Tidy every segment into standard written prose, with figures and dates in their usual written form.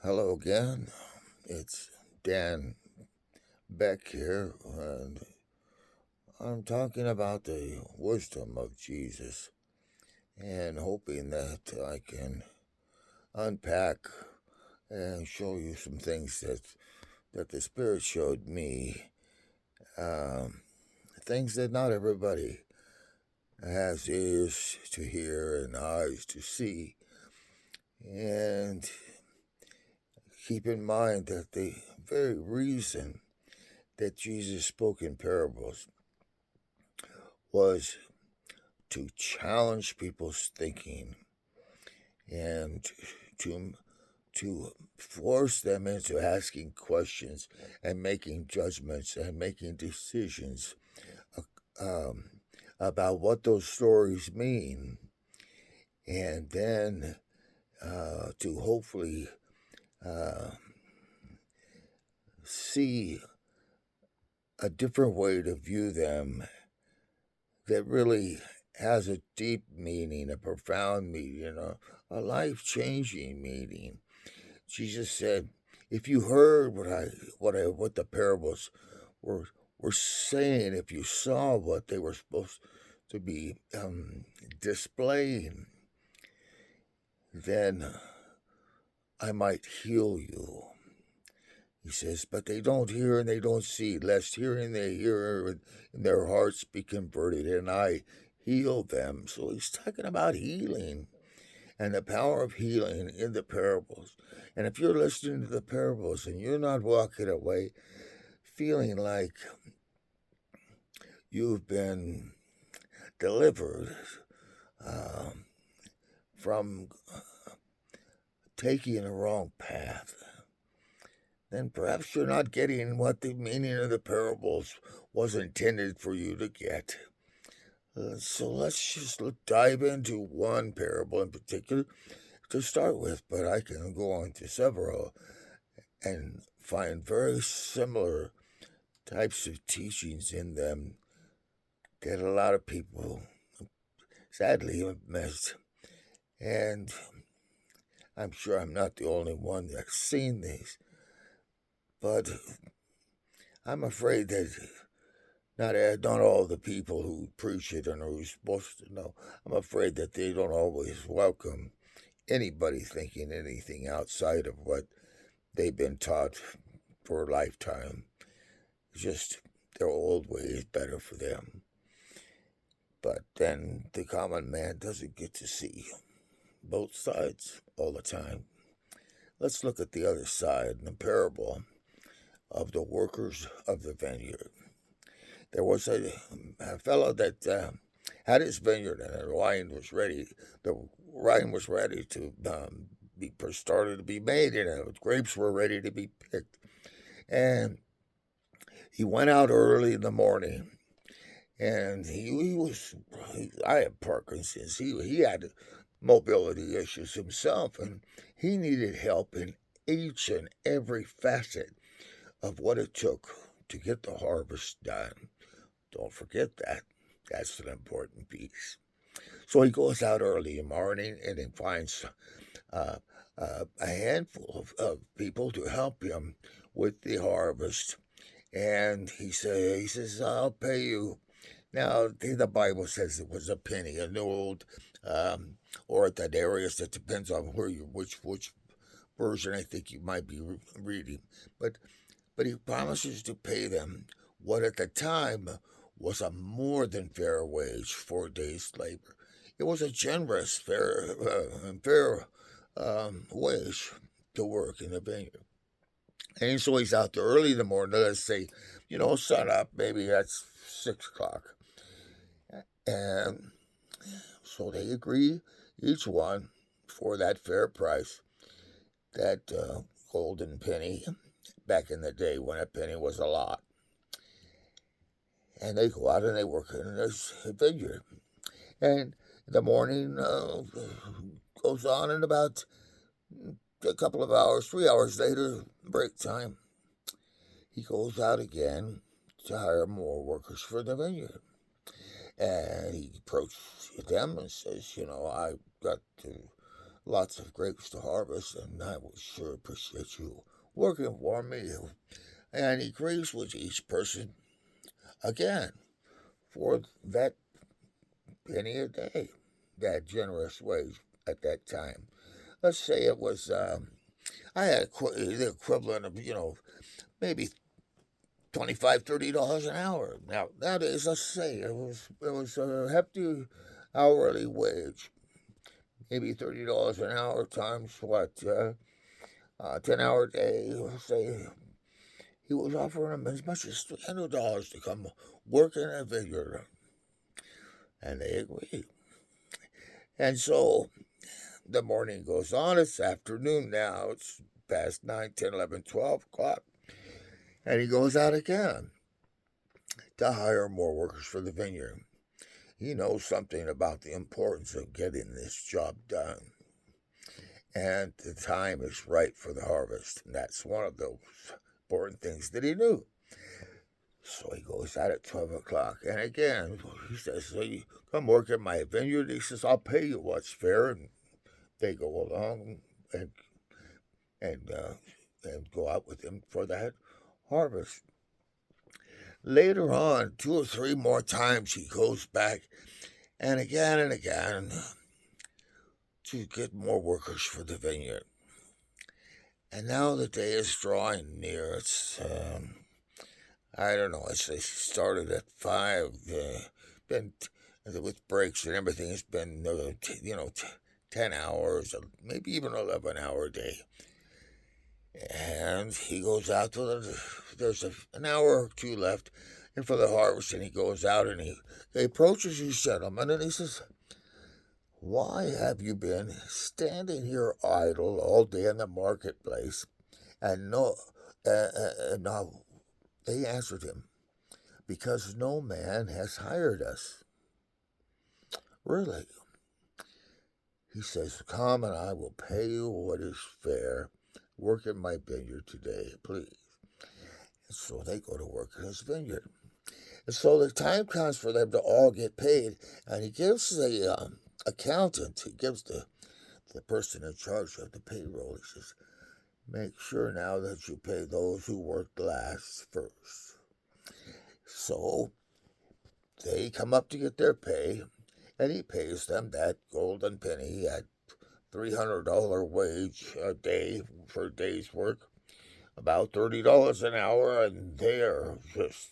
Hello again. It's Dan Beck here, and I'm talking about the wisdom of Jesus and hoping that I can unpack and show you some things that the Spirit showed me, um, things that not everybody has ears to hear and eyes to see. And keep in mind that the very reason that Jesus spoke in parables was to challenge people's thinking and to to force them into asking questions and making judgments and making decisions um, about what those stories mean, and then to hopefully uh, see a different way to view them that really has a deep meaning, a profound meaning, a life changing meaning. Jesus said, "If you heard what the parables were were saying, if you saw what they were supposed to be displaying, then I might heal you." He says, "But they don't hear and they don't see, lest hearing they hear and their hearts be converted, and I heal them." So he's talking about healing and the power of healing in the parables. And if you're listening to the parables and you're not walking away feeling like you've been delivered um, from taking a wrong path, then perhaps you're not getting what the meaning of the parables was intended for you to get. So let's just dive into one parable in particular to start with, but I can go on to several and find very similar types of teachings in them that a lot of people sadly have missed. And I'm sure I'm not the only one that's seen these, but I'm afraid that not all the people who preach it and who's supposed to know, I'm afraid that they don't always welcome anybody thinking anything outside of what they've been taught for a lifetime. Just their old way is better for them. But then the common man doesn't get to see both sides all the time. Let's look at the other side in the parable of the workers of the vineyard. There was a fellow that had his vineyard and the wine was ready. The wine was ready to be started to be made, and grapes were ready to be picked. And he went out early in the morning, and I have Parkinson's. He had mobility issues himself, and he needed help in each and every facet of what it took to get the harvest done. Don't forget that. That's an important piece. So he goes out early in the morning and he finds uh, a handful of people to help him with the harvest. And he says, "I'll pay you." Now, the Bible says it was a penny, an old, or at that area. It depends on which version I think you might be reading. But he promises to pay them what at the time was a more than fair wage for a day's labor. It was a generous, fair wage to work in the vineyard. And so he's out there early in the morning. Let's say, sun up. Maybe that's 6 o'clock, and so they agree each one for that fair price, that golden penny back in the day when a penny was a lot. And they go out and they work in this vineyard. And the morning goes on, and about a couple of hours, 3 hours later, break time, he goes out again to hire more workers for the vineyard. And he approaches them and says, "I got to lots of grapes to harvest, and I would sure appreciate you working for me. And he agrees with each person again for that penny a day, that generous wage at that time. Let's say it was, I had the equivalent of, maybe $25, $30 an hour. Now, nowadays, let's say it was a hefty hourly wage, maybe $30 an hour times what, 10-hour day. Let's say he was offering them as much as $300 to come work in a vineyard, and they agreed. And so the morning goes on. It's afternoon now. It's past 9, 10, 11, 12 o'clock. And he goes out again to hire more workers for the vineyard. He knows something about the importance of getting this job done. And the time is right for the harvest. And that's one of those important things that he knew. So he goes out at 12 o'clock. And again, he says, so you come work at my vineyard. He says, I'll pay you what's fair. And they go along and go out with him for that harvest. Later on, 2 or 3 more times, he goes back and again to get more workers for the vineyard. And now the day is drawing near. It's, I don't know, it started at 5, been, with breaks and everything, it's been, 10 hours, maybe even 11-hour day. And he goes out there's an hour or 2 left, and for the harvest, and he goes out and he approaches these gentlemen and he says, why have you been standing here idle all day in the marketplace? And now they answered him, because no man has hired us. Really? He says, come and I will pay you what is fair. Work in my vineyard today, please. And so they go to work in his vineyard. And so the time comes for them to all get paid. And he gives the accountant, he gives the person in charge of the payroll, he says, make sure now that you pay those who worked last first. So they come up to get their pay, and he pays them that golden penny at $300 wage a day for a day's work, about $30 an hour, and they are just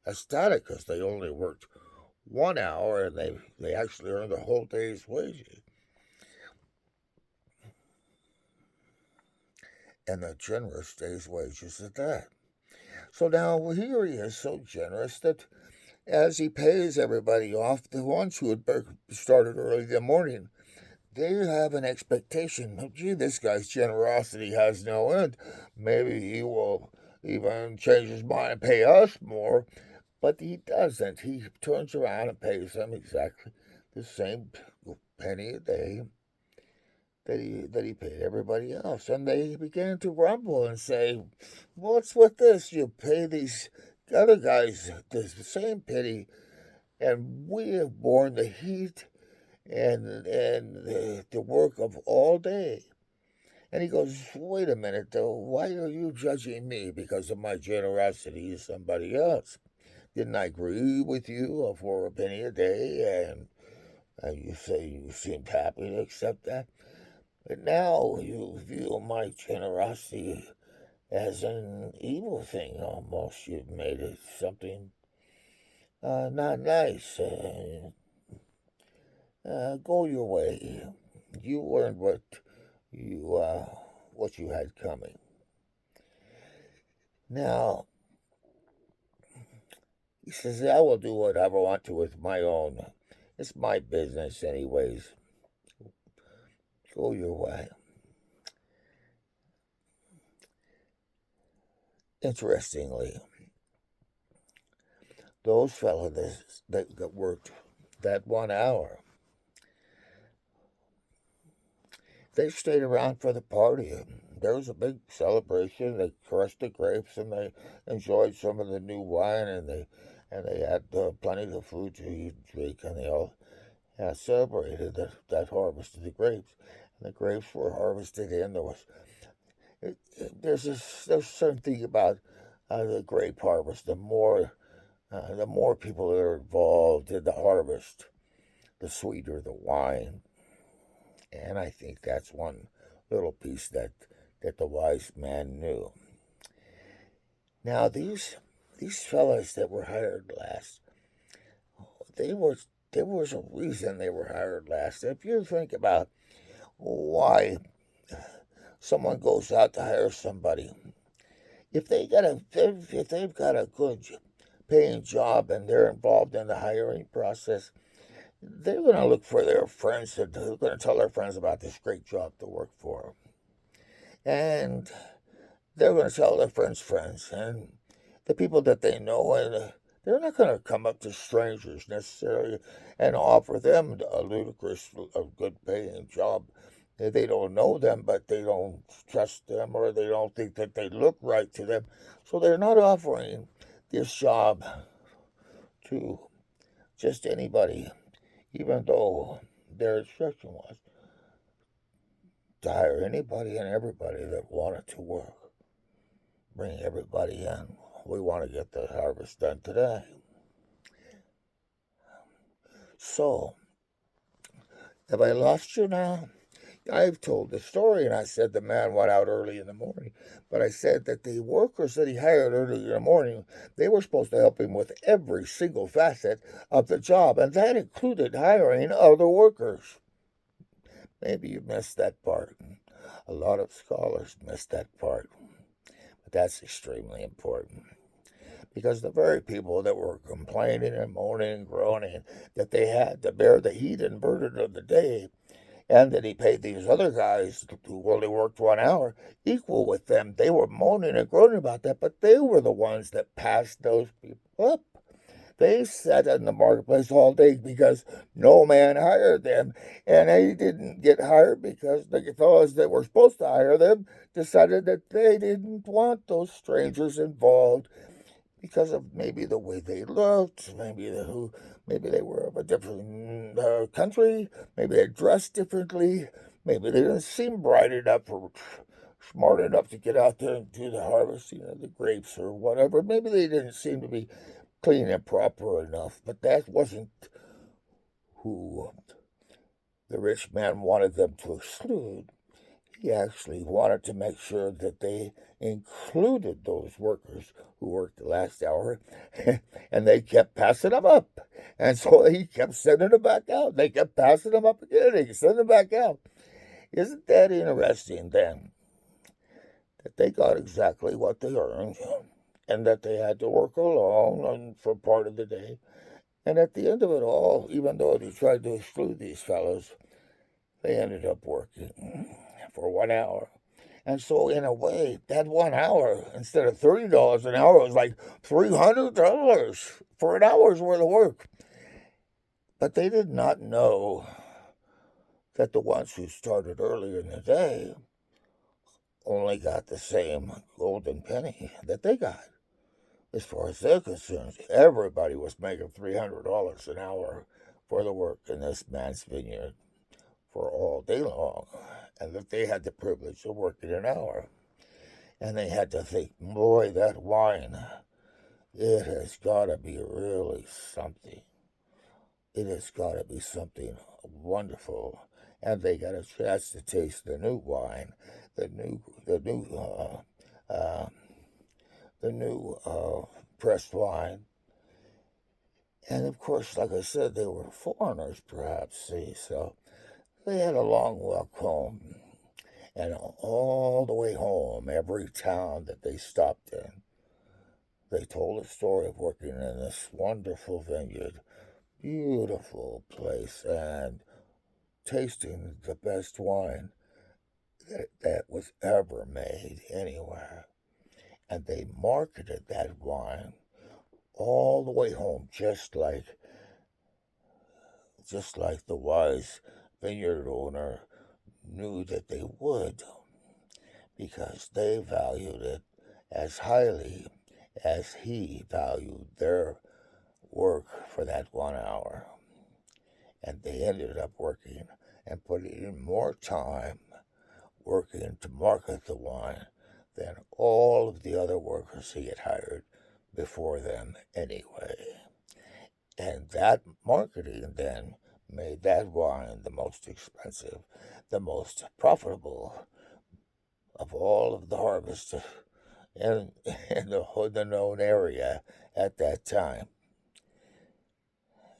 ecstatic because they only worked 1 hour and they actually earned the whole day's wages. And a generous day's wages at that. So now here he is, so generous that as he pays everybody off, the ones who had started early in the morning, they have an expectation, gee, this guy's generosity has no end. Maybe he will even change his mind and pay us more. But he doesn't. He turns around and pays them exactly the same penny a day that he paid everybody else. And they began to grumble and say, what's with this? You pay these other guys the same penny, and we have borne the heat and the work of all day. And he goes, wait a minute, though, why are you judging me because of my generosity to somebody else? Didn't I agree with you for a penny a day? And you say you seemed happy to accept that. But now you view my generosity as an evil thing almost. You've made it something not nice. Go your way. You learned what you had coming. Now, he says, I will do whatever I want to with my own. It's my business anyways. Go your way. Interestingly, those fellows that worked that 1 hour, they stayed around for the party. There was a big celebration. They crushed the grapes and they enjoyed some of the new wine, and they had plenty of food to eat and drink, and they all celebrated that harvest of the grapes. The grapes were harvested in. There's something about the grape harvest. The more people that are involved in the harvest, the sweeter the wine. And I think that's one little piece that the wise man knew. Now these fellas that were hired last, they were there was a reason they were hired last. If you think about why someone goes out to hire somebody, if they've got a good paying job and they're involved in the hiring process, they're going to look for their friends. They're going to tell their friends about this great job to work for, and they're going to tell their friends, and the people that they know, and they're not going to come up to strangers necessarily and offer them a ludicrous, a good paying job. They don't know them, but they don't trust them, or they don't think that they look right to them. So they're not offering this job to just anybody, even though their instruction was to hire anybody and everybody that wanted to work. Bring everybody in. We want to get the harvest done today. So, have I lost you now? I've told the story, and I said the man went out early in the morning, but I said that the workers that he hired early in the morning, they were supposed to help him with every single facet of the job, and that included hiring other workers. Maybe you missed that part. A lot of scholars missed that part, but that's extremely important. Because the very people that were complaining and moaning and groaning that they had to bear the heat and burden of the day, and that he paid these other guys who only worked 1 hour equal with them. They were moaning and groaning about that, but they were the ones that passed those people up. They sat in the marketplace all day because no man hired them, and they didn't get hired because the fellows that were supposed to hire them decided that they didn't want those strangers involved because of maybe the way they looked, maybe they were of a different country, maybe they dressed differently, maybe they didn't seem bright enough or smart enough to get out there and do the harvesting of the grapes or whatever. Maybe they didn't seem to be clean and proper enough, but that wasn't who the rich man wanted them to exclude. He actually wanted to make sure that they included those workers who worked the last hour, and they kept passing them up. And so he kept sending them back out. They kept passing them up again. They sent them back out. Isn't that interesting, then, that they got exactly what they earned, and that they had to work alone for part of the day? And at the end of it all, even though they tried to exclude these fellows, they ended up working for 1 hour. And so, in a way, that 1 hour, instead of $30 an hour, was like $300 for an hour's worth of work. But they did not know that the ones who started earlier in the day only got the same golden penny that they got. As far as they're concerned, everybody was making $300 an hour for the work in this man's vineyard for all day long, and that they had the privilege of working an hour. And they had to think, boy, that wine, it has got to be really something. It has got to be something wonderful. And they got a chance to taste the new wine, the new pressed wine. And of course, like I said, they were foreigners, perhaps, see, so they had a long walk home, and all the way home, every town that they stopped in, they told a story of working in this wonderful vineyard, beautiful place, and tasting the best wine that was ever made anywhere. And they marketed that wine all the way home, just like the wise vineyard owner knew that they would, because they valued it as highly as he valued their work for that 1 hour. And they ended up working and putting in more time working to market the wine than all of the other workers he had hired before them anyway. And that marketing then made that wine the most expensive, the most profitable of all of the harvest in, in the known area at that time.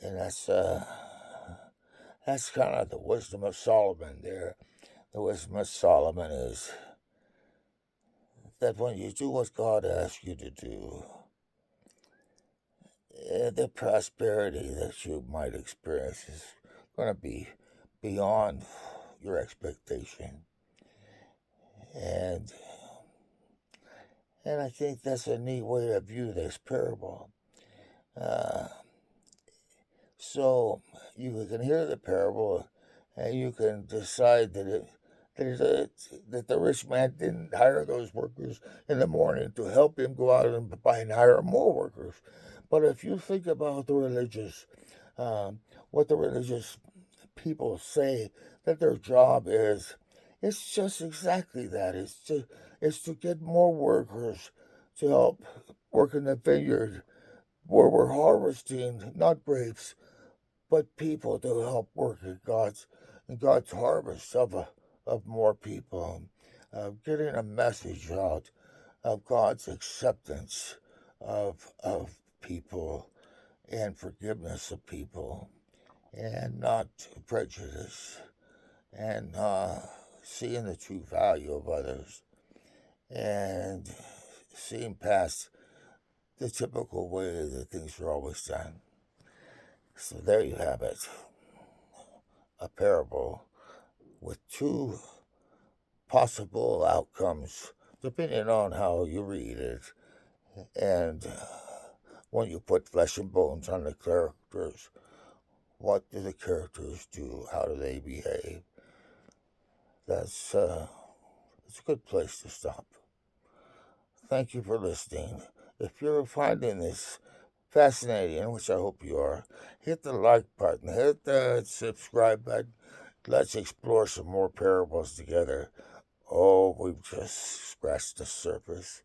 And that's kind of the wisdom of Solomon there. The wisdom of Solomon is that when you do what God asks you to do, the prosperity that you might experience is going to be beyond your expectation. And I think that's a neat way to view this parable. So you can hear the parable, and you can decide that the rich man didn't hire those workers in the morning to help him go out and buy and hire more workers. But if you think about what the religious people say that their job is, it's just exactly that. It's to get more workers to help work in the vineyard where we're harvesting not grapes but people to help work in God's harvest of more people, getting a message out of God's acceptance of people and forgiveness of people, and not prejudice, and seeing the true value of others, and seeing past the typical way that things are always done. So there you have it, a parable with two possible outcomes, depending on how you read it, and when you put flesh and bones on the characters, what do the characters do? How do they behave? It's a good place to stop. Thank you for listening. If you're finding this fascinating, which I hope you are, hit the like button, hit the subscribe button. Let's explore some more parables together. Oh, we've just scratched the surface.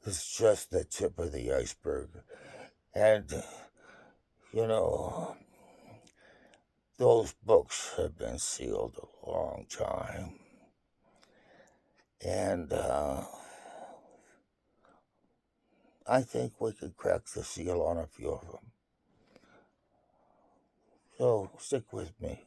It's just the tip of the iceberg. And, you know, those books have been sealed a long time. And I think we could crack the seal on a few of them. So stick with me.